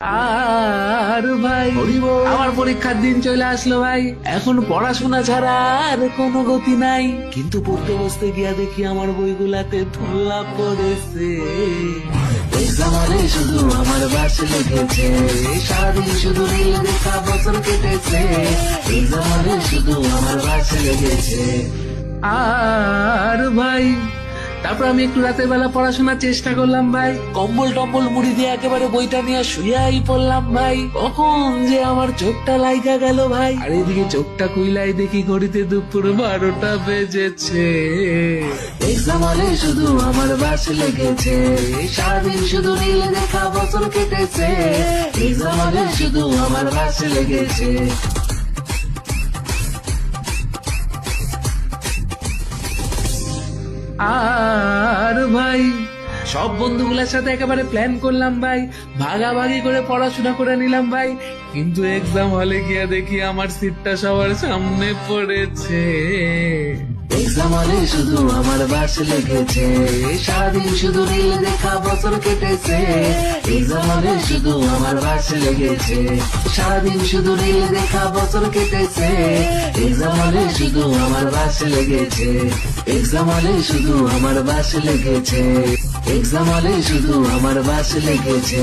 আর ভাই আমার পরীক্ষার দিন চলে আসলো ভাই, এখন পড়াশোনা ছাড়া আর কোনো গতি নাই। কিন্তু পড়তে বসতে গিয়া দেখি আমার বইগুলাতে ধুলা পড়েছে। এক্সাম হলে শুধু আমার বাস লেগেছে, সারাদিন শুধু রিল দেখা বছর কেটেছে। এক্সাম হলে শুধু আমার বাস লেগেছে। আর ভাই তারপর আমি একটু রাতের বেলা পড়াশোনার চেষ্টা করলাম ভাই, কম্বল টম্বল মুড়ি দিয়ে একেবারে বইটা নিয়ে শুয়াই পড়লাম ভাই। কখন যে আমার চোখটা লাইগা গেল ভাই, আর এদিকে চোখটা কুইলাই দেখি ঘড়িতে দুপুর 12টা বেজেছে। এক্সাম হলে শুধু আমার বাস লেগেছে, সারাদিন শুধু রিল দেখা বছর কেটেছে। এক্সাম হলে শুধু আমার বাস লেগেছে। আর ভাই সব বন্ধুগুলোর সাথে একেবারে প্ল্যান করলাম ভাই, ভাগাভাগি করে পড়াশোনা করে নিলাম ভাই। কিন্তু এক্সাম হলে গিয়া দেখি আমার সিটটা সবার সামনে পড়েছে। এক্সাম হলে শুধু আমার বাস লেগেছে, সারাদিন শুধু রিল দেখা বছর কেটেছে। এক্সাম হলে শুধু আমার বাস লেগেছে, সারাদিন শুধু রিল দেখা বছর কেটেছে। এক্সাম হলে শুধু আমার বাস লেগেছে। এক্সাম হলে শুধু আমার বাস লেগেছে। এক্সাম হলে শুধু আমার বাস লেগেছে।